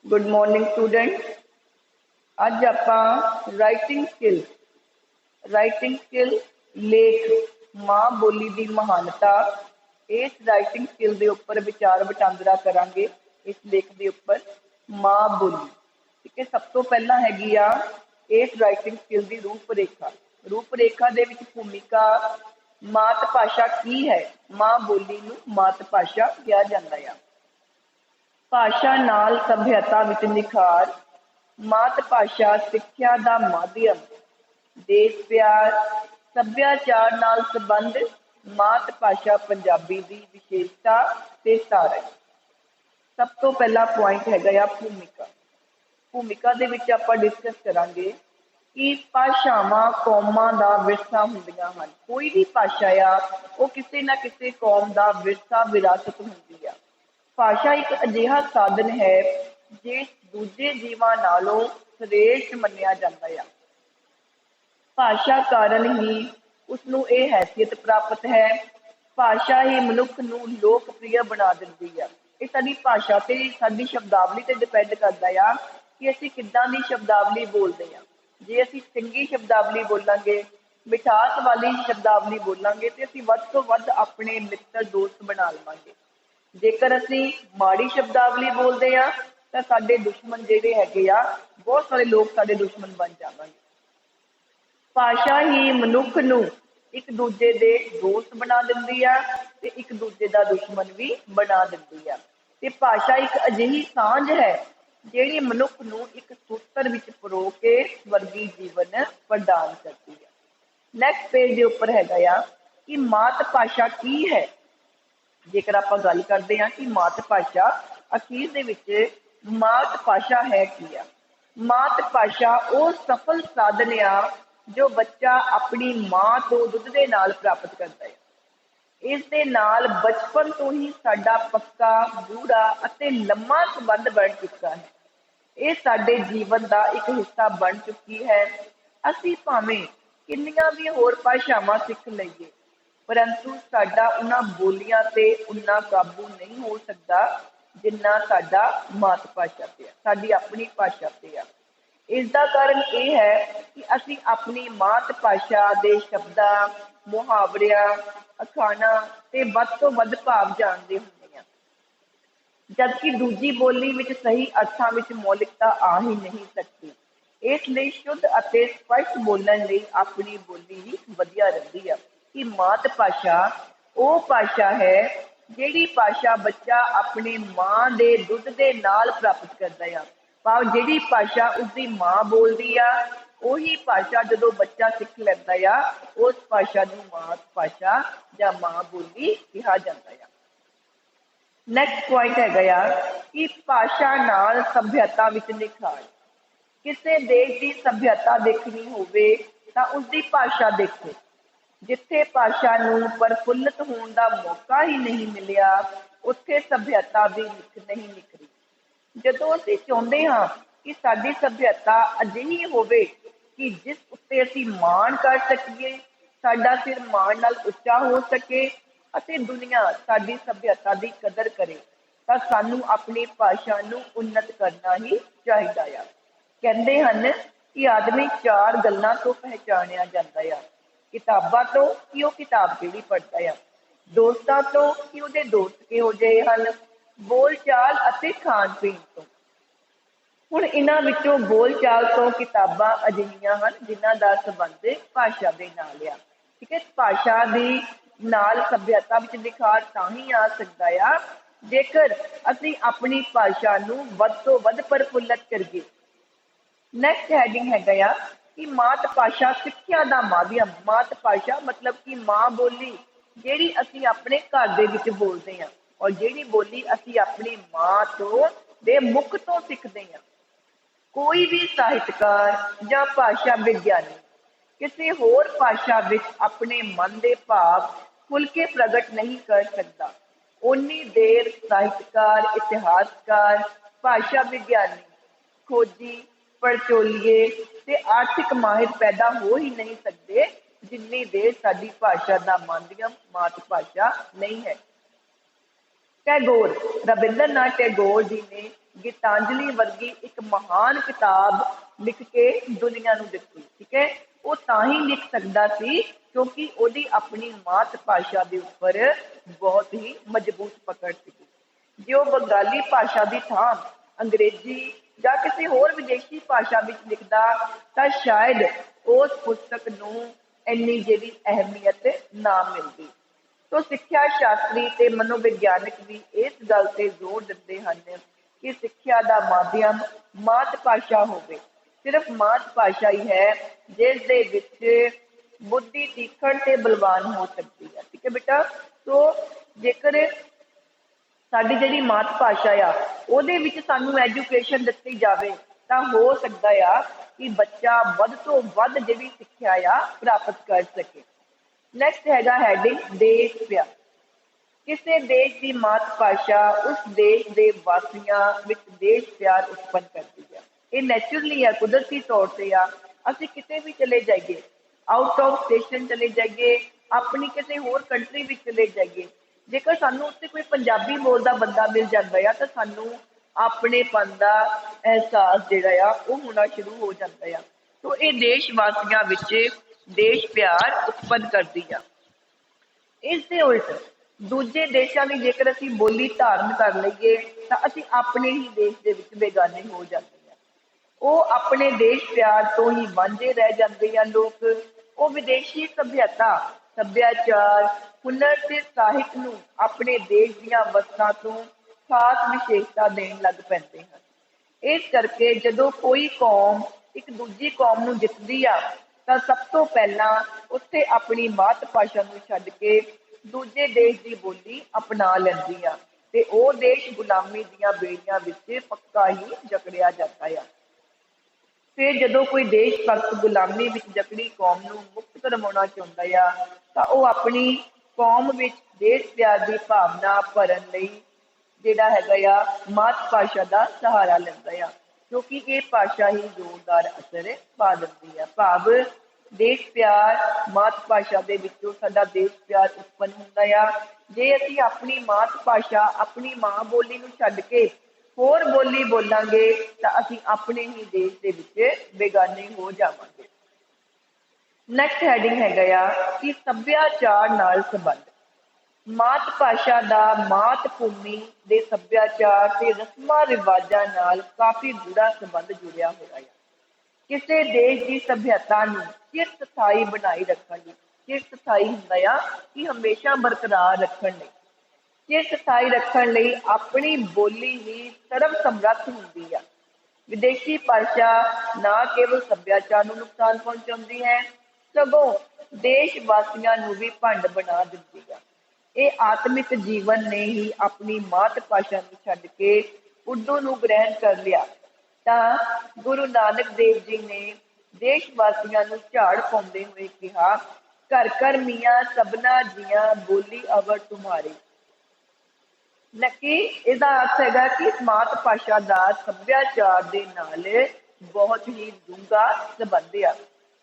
Good morning student. अज आप writing skill लेख माँ बोली की महानता इस राइटिंग स्किल के उपर विचार वटांदरा करांगे। इस लेख के उपर माँ बोली, ठीक है। सब तो पहला हैगी आ इस राइटिंग स्किल की रूपरेखा दे विच भूमिका मात भाषा की है। माँ बोली नूं मात भाषा कहा जाता है। भाषा नाल सभ्यता विच निखार, मात भाषा सिक्ख्या दा माध्यम, देश प्यार, सभ्याचार नाल संबंध, मात भाषा पंजाबी दी विशेषता ते सार। सब तो पहला पॉइंट है भूमिका दे विच आपां डिस्कस करांगे कि भाषावां कौमां दा विरसा हुंदियां हन। कोई भी भाषा आ वो किसी ना किसी कौम दा विरसा विरासत हुंदी आ। भाषा एक अजिहा साधन है जिस दूजे जीवां नालों श्रेष्ठ मन्निया जाता है। भाषा कारण ही उसनूं ये हैसियत प्राप्त है। भाषा ही मनुख नूं लोकप्रिय बना दिंदी है। ये साडी भाषा ते साडी शब्दावली ते डिपेंड करता है कि असीं किद्दां दी शब्दावली बोलते हैं। जे असीं चंगी शब्दावली बोलांगे, मिठास वाली शब्दावली बोलांगे तो असीं वध तों वध अपने मित्र दोस्त बना लवांगे। जेकर असीं माड़ी शब्दावली बोलते हैं तो साडे दुश्मन जिहड़े हैगे आ, बहुत सारे लोग साडे दुश्मन बन जावांगे। भाषा ही मनुख नूं एक दूजे दे दोस्त बना दिंदी आ ते एक दूजे दा दुश्मन भी बना दिंदी आ। ते भाषा एक अजिही सांझ है जिहड़ी मनुख नूं एक सूत्र विच परो के स्वर्गी जीवन प्रदान करती है। नैक्सट पेज के उपर हैगा आ कि मात भाषा की है। जेकर आप गल करते हैं कि मात भाषा, अखीर दे विच मात भाषा है की आ। मात भाषा वो सफल साधन आ जो बच्चा अपनी माँ तो दुध दे नाल प्राप्त करता है। इस दे नाल बचपन तो ही साडा पक्का गूढ़ा अते लम्मा संबंध बन चुका है। ये साडे जीवन का एक हिस्सा बन चुकी है। असीं भावें किन्नियां भी होर भाषावां सीख लईए, परंतु साडा उन्हां बोलियां ते उन्ना काबू नहीं हो सकता जिन्ना साडा मात भाषा ते, साडी अपनी भाषा ते आ। इसका कारण यह है कि असीं अपनी मात भाषा के शब्दां, मुहावरियां, अखाणा ते वध तो वध भाव जानते हुंदे हां, जबकि दूजी बोली विच सही अर्थां विच मौलिकता आ ही नहीं सकती। इसलिए शुद्ध अते स्पष्ट बोलण लई अपनी बोली ही वधिया रहिंदी है। कि मात भाषा वो भाषा है जिहड़ी भाषा बच्चा अपनी माँ के दुध के नाल प्राप्त करता है। भाव जिहड़ी भाषा उसकी माँ बोलती आ, उही भाषा जो बच्चा सीख लैंदा आ, उस भाषा नूं मात भाषा या माँ बोली कहा जाता है। नैक्सट पॉइंट हैगा कि भाषा नाल सभ्यता विच निखार। किसी देश की सभ्यता देखनी होवे तां उसकी भाषा देखो। जिथे भाषा नूं प्रफुल्लित होने का मौका ही नहीं मिलिया, उत्थे सभ्यता भी नहीं निखरी। जदों असीं चाहुंदे हां कि साडी सभ्यता अजिही होवे कि जिस उत्ते असीं माण कर सकीए, साडा सिर माण नाल उच्चा हो सके अते दुनिया साडी सभ्यता की कदर करे, तां सानूं अपनी भाषा नूं उन्नत करना ही चाहीदा आ। कहंदे हन कि आदमी चार गल्लां तो पहचानिया जांदा आ। किताबां तो कि वो किताब किहड़ी पढ़दा है, दोस्तां तो कि उहदे दोस्त किहो जिहे हन, बोल चाल अते खाण पीण तो। हुण इन्हां विचों बोल चाल तो किताबां अजिहियां हन जिन्हां दा संबंध भाषा दे नाल आ। ठीक है, भाषा दी नाल सभ्यता विच निखार तां ही आ सकदा आ जेकर असीं अपनी भाषा नूं वध तों वध प्रफुल्लित करिए। नैक्सट हैडिंग हैगा कि मात भाषा सिक्ख्या दा माध्यम। मात भाषा मतलब कि माँ बोली जिहड़ी असीं अपने घर दे विच बोलदे हां और जिहड़ी बोली असीं अपनी माँ तो दे मुख तो सीखदे हां। कोई भी साहित्यकार या भाषा विग्यानी किसी होर भाषा विच अपने मन के भाव खुल के प्रगट नहीं कर सकता। उन्नी देर साहित्यकार, इतिहासकार, भाषा विग्यानी, खोजी, पड़चोलीए ते आर्थिक माहिर पैदा हो ही नहीं सकते जिन्नी देर साडी भाषा का माध्यम मात भाषा नहीं है। टैगोर, रविंद्रनाथ टैगोर जी ने गीतांजलि वर्गी एक महान किताब लिख के दुनिया नूं दित्ती। ठीक है, वो तां ही लिख सकदा सी क्योंकि ओदी अपनी मात भाषा दे उपर बहुत ही मजबूत पकड़ सी। जे वो बंगाली भाषा की थां अंग्रेजी या किसी होर विदेशी भाषा विच लिखदा तां शायद उस पुस्तक नूं इन्नी जिहड़ी अहमियत ना मिलदी। तो सिक्ख्या शास्त्री ते मनोविग्यानक भी इस गल ते जोर दिंदे हन कि सिक्ख्या दा माध्यम मात भाषा होवे। सिर्फ मात भाषा ही है जिस दे विच बुद्धि तीखण ते बलवान हो सकती है। ठीक है बेटा, तो जेकर साडी जिहड़ी मात भाषा आ ਉਹਦੇ ਵਿੱਚ ਸਾਨੂੰ ਐਜੂਕੇਸ਼ਨ ਦਿੱਤੀ ਜਾਵੇ ਤਾਂ ਹੋ ਸਕਦਾ ਆ ਕਿ ਬੱਚਾ ਵੱਧ ਤੋਂ ਵੱਧ ਜਿਹੜੀ ਸਿੱਖਿਆ ਆ ਪ੍ਰਾਪਤ ਕਰ ਸਕੇ। ਨੈਕਸਟ ਹੈਗਾ ਹੈਡਿੰਗ ਦੇਸ਼ ਪਿਆਰ। ਕਿਸੇ ਦੇਸ਼ ਦੀ ਮਾਤ ਭਾਸ਼ਾ ਉਸ ਦੇਸ਼ ਦੇ ਵਾਸੀਆਂ ਵਿੱਚ ਦੇਸ਼ ਪਿਆਰ ਉਤਪੰਨ ਕਰਦੀ ਹੈ। ਇਹ ਨੈਚੁਰਲੀ ਆ, ਕੁਦਰਤੀ ਤੌਰ ਤੇ ਆ। ਅਸੀਂ ਕਿਤੇ ਵੀ ਚਲੇ ਜਾਈਏ, ਆਊਟ ਆਫ ਸਟੇਸ਼ਨ ਚਲੇ ਜਾਈਏ, ਆਪਣੀ ਕਿਸੇ ਹੋਰ ਕੰਟਰੀ ਵਿੱਚ ਚਲੇ ਜਾਈਏ, ਜੇਕਰ ਸਾਨੂੰ ਉੱਥੇ ਕੋਈ ਪੰਜਾਬੀ ਬੋਲਦਾ ਬੰਦਾ ਮਿਲ ਜਾਂਦਾ ਆ ਤਾਂ ਸਾਨੂੰ ਆਪਣੇਪਨ ਦਾ ਅਹਿਸਾਸ ਜਿਹੜਾ ਆ ਉਹ ਹੋਣਾ ਸ਼ੁਰੂ ਹੋ ਜਾਂਦਾ ਆ। ਤੋ ਇਹ ਦੇਸ਼ ਵਾਸੀਆਂ ਵਿੱਚ ਦੇਸ਼ ਪਿਆਰ ਉਤਪੰਨ ਕਰਦੀ ਆ। ਇਸ ਦੇ ਉਲਟ ਦੂਜੇ ਦੇਸ਼ਾਂ ਦੀ ਜੇਕਰ ਅਸੀਂ ਬੋਲੀ ਧਾਰਨ ਕਰ ਲਈਏ ਤਾਂ ਅਸੀਂ ਆਪਣੇ ਹੀ ਦੇਸ਼ ਦੇ ਵਿੱਚ ਬੇਗਾਨੇ ਹੋ ਜਾਂਦੇ ਆ। ਉਹ ਆਪਣੇ ਦੇਸ਼ ਪਿਆਰ ਤੋਂ ਹੀ ਵਾਂਝੇ ਰਹਿ ਜਾਂਦੇ ਆ ਲੋਕ। ਉਹ ਵਿਦੇਸ਼ੀ ਸੱਭਿਅਤਾ, ਸੱਭਿਆਚਾਰ, ਹੁਨਰ ਤੇ ਸਾਹਿਤ ਨੂੰ ਆਪਣੇ ਦੇਸ਼ ਦੀਆਂ ਵਸਤਾਂ ਤੋਂ ਖਾਸ ਵਿਸ਼ੇਸ਼ਤਾ ਦੇਣ ਲੱਗ ਪੈਂਦੇ ਹਨ। ਇਸ ਕਰਕੇ ਜਦੋਂ ਕੋਈ ਕੌਮ ਇੱਕ ਦੂਜੀ ਕੌਮ ਨੂੰ ਜਿੱਤਦੀ ਆ ਤਾਂ ਸਭ ਤੋਂ ਪਹਿਲਾਂ ਉੱਥੇ ਆਪਣੀ ਮਾਤ ਭਾਸ਼ਾ ਨੂੰ ਛੱਡ ਕੇ ਦੂਜੇ ਦੇਸ਼ ਦੀ ਬੋਲੀ ਅਪਣਾ ਲੈਂਦੀ ਆ ਤੇ ਉਹ ਦੇਸ਼ ਗੁਲਾਮੀ ਦੀਆਂ ਬੇੜੀਆਂ ਵਿੱਚ ਪੱਕਾ ਹੀ ਜਕੜਿਆ ਜਾਂਦਾ ਆ। ਫਿਰ ਜਦੋਂ ਕੋਈ ਦੇਸ਼ ਭਗਤ ਗੁਲਾਮੀ ਵਿੱਚ ਜਕੜੀ ਕੌਮ ਨੂੰ ਮੁਕਤ ਕਰਵਾਉਣਾ ਚਾਹੁੰਦਾ ਆ ਤਾਂ ਉਹ ਆਪਣੀ ਕੌਮ ਵਿੱਚ ਦੇਸ਼ ਪਿਆਰ ਦੀ ਭਾਵਨਾ ਭਰਨ ਲਈ ਜਿਹੜਾ ਹੈਗਾ ਆ ਮਾਤ ਭਾਸ਼ਾ ਦਾ ਸਹਾਰਾ ਲੈਂਦਾ ਆ, ਕਿਉਂਕਿ ਇਹ ਭਾਸ਼ਾ ਹੀ ਜ਼ੋਰਦਾਰ ਅਸਰ ਪਾ ਦਿੰਦੀ ਆ। ਭਾਵ ਦੇਸ਼ ਪਿਆਰ ਮਾਤ ਭਾਸ਼ਾ ਦੇ ਵਿੱਚੋਂ ਸਾਡਾ ਦੇਸ਼ ਪਿਆਰ ਉਤਪੰਨ ਹੁੰਦਾ ਆ। ਜੇ ਅਸੀਂ ਆਪਣੀ ਮਾਤ ਭਾਸ਼ਾ, ਆਪਣੀ ਮਾਂ ਬੋਲੀ ਨੂੰ ਛੱਡ ਕੇ ਹੋਰ ਬੋਲੀ ਬੋਲਾਂਗੇ ਤਾਂ ਅਸੀਂ ਆਪਣੇ ਹੀ ਦੇਸ਼ ਦੇ ਵਿੱਚ ਬੇਗਾਨੇ ਹੋ ਜਾਵਾਂਗੇ। ਨੈਕਸਟ ਹੈਡਿੰਗ ਹੈਗਾ ਆ ਕਿ ਸੱਭਿਆਚਾਰ ਨਾਲ ਸੰਬੰਧ। ਮਾਤ ਭਾਸ਼ਾ ਦਾ ਮਾਤ ਭੂਮੀ ਦੇ ਸੱਭਿਆਚਾਰ ਤੇ ਰਸਮਾਂ ਰਿਵਾਜਾਂ ਨਾਲ ਕਾਫੀ ਗੂੜਾ ਸੰਬੰਧ ਜੁੜਿਆ ਹੋਇਆ ਹੈ। ਕਿਸੇ ਦੇਸ਼ ਦੀ ਸੱਭਿਅਤਾ ਨੂੰ ਚਿਰ ਸਥਾਈ ਬਣਾਈ ਰੱਖਣ ਲਈ, ਚਿਰ ਸਥਾਈ ਹੁੰਦਾ ਆ ਕਿ ਹਮੇਸ਼ਾ ਬਰਕਰਾਰ ਰੱਖਣ ਲਈ, ਚਿਰ ਸਥਾਈ ਰੱਖਣ ਲਈ ਆਪਣੀ ਬੋਲੀ ਹੀ ਸਰਵ ਸਮਰੱਥ ਹੁੰਦੀ ਆ। ਵਿਦੇਸ਼ੀ ਭਾਸ਼ਾ ਨਾ ਕੇਵਲ ਸੱਭਿਆਚਾਰ ਨੂੰ ਨੁਕਸਾਨ ਪਹੁੰਚਾਉਂਦੀ ਹੈ ਸਗੋਂ ਦੇਸ਼ ਵਾਸੀਆਂ ਨੂੰ ਵੀ ਭੰਡ ਬਣਾ ਦਿੰਦੀ ਆ। ਇਹ ਆਤਮਿਕ ਜੀਵਨ ਨੇ ਹੀ ਆਪਣੀ ਮਾਤ ਭਾਸ਼ਾ ਨੂੰ ਛੱਡ ਕੇ ਉਰਦੂ ਨੂੰ ਗ੍ਰਹਿਣ ਕਰ ਲਿਆ ਤਾਂ ਗੁਰੂ ਨਾਨਕ ਦੇਵ ਜੀ ਨੇ ਦੇਸ਼ ਵਾਸੀਆਂ ਨੂੰ ਝਾੜ ਪਾਉਂਦੇ ਹੋਏ ਕਿਹਾ, ਘਰ ਘਰ ਮੀਆਂ ਸਭਨਾ ਜੀਆਂ ਬੋਲੀ ਅਵਰ ਤੁਮਾਰੀ। ਨਕੀ ਇਹਦਾ ਅਰਥ ਹੈਗਾ ਕਿ ਮਾਤ ਭਾਸ਼ਾ ਦਾ ਸੱਭਿਆਚਾਰ ਦੇ ਨਾਲ ਬਹੁਤ ਹੀ ਡੂੰਘਾ ਸੰਬੰਧ ਆ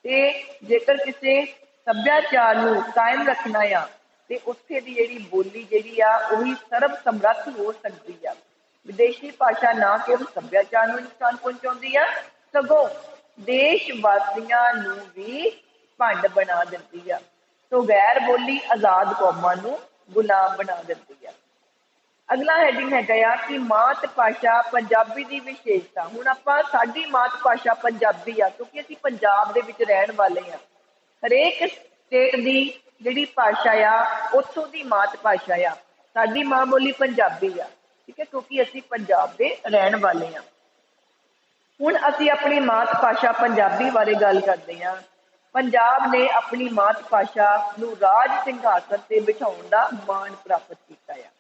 ਤੇ ਜੇਕਰ ਕਿਸੇ ਸੱਭਿਆਚਾਰ ਨੂੰ ਕਾਇਮ ਰੱਖਣਾ ਆ ਤੇ ਉੱਥੇ ਦੀ ਜਿਹੜੀ ਬੋਲੀ ਜਿਹੜੀ ਆ ਉਹੀ ਸਰਬ ਸਮਰੱਥ ਹੋ ਸਕਦੀ ਆ। ਵਿਦੇਸ਼ੀ ਭਾਸ਼ਾ ਨਾ ਕੇਵਲ ਸੱਭਿਆਚਾਰ ਨੂੰ ਨੁਕਸਾਨ ਪਹੁੰਚਾਉਂਦੀ ਆ ਸਗੋਂ ਦੇਸ਼ ਵਾਸੀਆਂ ਨੂੰ ਵੀ ਭੰਡ ਬਣਾ ਦਿੰਦੀ ਆ। ਸੋ ਗੈਰ ਬੋਲੀ ਆਜ਼ਾਦ ਕੌਮਾਂ ਨੂੰ ਗੁਲਾਮ ਬਣਾ ਦਿੰਦੀ ਆ। ਅਗਲਾ ਹੈਡਿੰਗ ਹੈਗਾ ਆ ਕਿ ਮਾਤ ਭਾਸ਼ਾ ਪੰਜਾਬੀ ਦੀ ਵਿਸ਼ੇਸ਼ਤਾ। ਹੁਣ ਆਪਾਂ ਸਾਡੀ ਮਾਤ ਭਾਸ਼ਾ ਪੰਜਾਬੀ ਆ ਕਿਉਂਕਿ ਅਸੀਂ ਪੰਜਾਬ ਦੇ ਵਿੱਚ ਰਹਿਣ ਵਾਲੇ ਆ। ਹਰੇਕ ਸਟੇਟ ਦੀ ਜਿਹੜੀ ਭਾਸ਼ਾ ਆ ਉੱਥੋਂ ਦੀ ਮਾਤ ਭਾਸ਼ਾ ਆ। ਸਾਡੀ ਮਾਂ ਬੋਲੀ ਪੰਜਾਬੀ ਆ, ਠੀਕ ਹੈ, ਕਿਉਂਕਿ ਅਸੀਂ ਪੰਜਾਬ ਦੇ ਰਹਿਣ ਵਾਲੇ ਆ। ਹੁਣ ਅਸੀਂ ਆਪਣੀ ਮਾਤ ਭਾਸ਼ਾ ਪੰਜਾਬੀ ਬਾਰੇ ਗੱਲ ਕਰਦੇ ਹਾਂ। ਪੰਜਾਬ ਨੇ ਆਪਣੀ ਮਾਤ ਭਾਸ਼ਾ ਨੂੰ ਰਾਜ ਸਿੰਘਾਸਨ ਤੇ ਬਿਠਾਉਣ ਦਾ ਮਾਣ ਪ੍ਰਾਪਤ ਕੀਤਾ ਆ।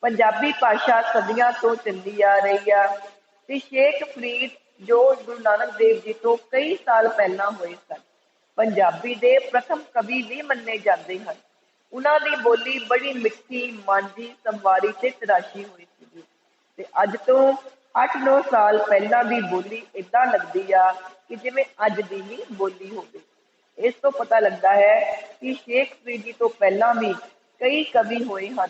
ਪੰਜਾਬੀ ਭਾਸ਼ਾ ਸਦੀਆਂ ਤੋਂ ਚੱਲੀ ਆ ਰਹੀ ਆ ਤੇ ਸ਼ੇਖ ਫਰੀਦ ਜੋ ਗੁਰੂ ਨਾਨਕ ਦੇਵ ਜੀ ਤੋਂ ਕਈ ਸਾਲ ਪਹਿਲਾਂ ਹੋਏ ਸਨ, ਪੰਜਾਬੀ ਦੇ ਪ੍ਰਥਮ ਕਵੀ ਵੀ ਮੰਨੇ ਜਾਂਦੇ ਹਨ। ਉਹਨਾਂ ਦੀ ਬੋਲੀ ਬੜੀ ਮਿੱਠੀ, ਮਾਂਝੀ, ਸੰਵਾਰੀ ਤੇ ਤਰਾਸ਼ੀ ਹੋਈ ਸੀਗੀ ਤੇ ਅੱਜ ਤੋਂ 8-9 ਸਾਲ ਪਹਿਲਾਂ ਦੀ ਬੋਲੀ ਏਦਾਂ ਲੱਗਦੀ ਆ ਕਿ ਜਿਵੇਂ ਅੱਜ ਦੀ ਹੀ ਬੋਲੀ ਹੋਵੇ। ਇਸ ਤੋਂ ਪਤਾ ਲੱਗਦਾ ਹੈ ਕਿ ਸ਼ੇਖ ਫਰੀਦ ਜੀ ਤੋਂ ਪਹਿਲਾਂ ਵੀ ਕਈ ਕਵੀ ਹੋਏ ਹਨ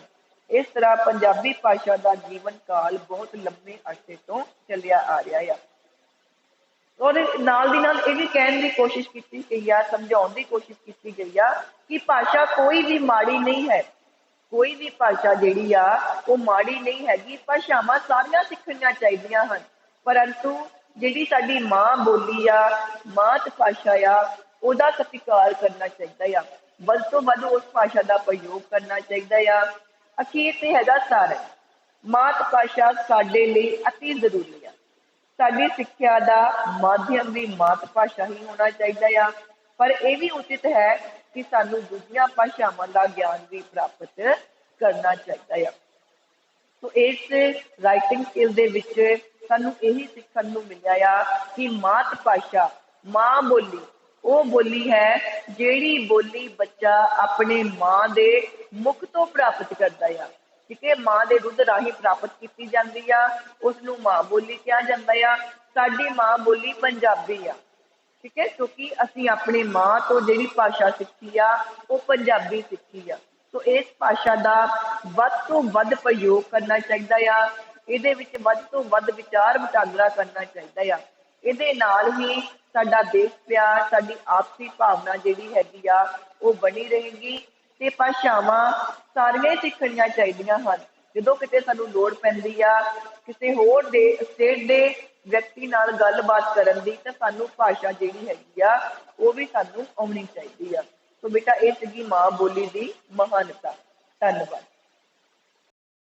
इस तरह पंजाबी भाषा का जीवन काल बहुत लंबे अरसे तो चलिया आ रहा है। और नाल दी नाल ये भी कहने की कोशिश की गई है, समझाने की कोशिश की गई है कि भाषा कोई भी माड़ी नहीं है, कोई भी भाषा जिहड़ी आ वो माड़ी नहीं हैगी। भाषावां सारियां सीखणियां चाहीदियां हन, परंतु जिहड़ी साडी मां बोली आ, मात भाषा आ, ਉਹਦਾ ਸਤਿਕਾਰ करना चाहिए आ, ਵੱਧ ਤੋਂ ਵੱਧ उस भाषा का प्रयोग करना चाहिए आ। अखीर ते हैगा सार, मात भाषा साडे लई अति जरूरी आ। साडी सिक्ख्या का माध्यम भी मात भाषा ही होना चाहिए आ, पर यह भी उचित है कि सानू दूसरियां भाषावां का ज्ञान भी प्राप्त करना चाहिए आ। तो इस राइटिंग स्किल दे विच सानू यही सीखण नू मिलिया आ कि मात भाषा मां बोली वो बोली है जिहड़ी बोली बच्चा अपने मां दे मुख तो प्राप्त करता है। ठीक है, मां दे दुध राही प्राप्त की जाती है, उसनू मां बोली कहा जाता है। साडी मां बोली पंजाबी आ, ठीक है, क्योंकि असी अपनी मां तो जिहड़ी भाषा सीखी आ वो पंजाबी सीखी आ। तो इस भाषा का वध तो वध प्रयोग करना चाहिए आ, इहदे विच वध तो वध विचार वटांदरा करना चाहिए आ। इहदे नाल ही साडा देश प्यार, साडी आपसी भावना जिहड़ी हैगी आ वो बनी रहेगी। ते भाषावां सारियां सीखणियां चाहीदियां हन। जदों किते सानू लोड़ पैंदी आ किसी होर दे स्टेट दे व्यक्ति नाल गलबात करन दी, तां सानू भाषा जिहड़ी हैगी आ वो भी सानू आउणी चाहीदी आ। तो बेटा ये सीगी मां बोली दी महानता। धन्नवाद।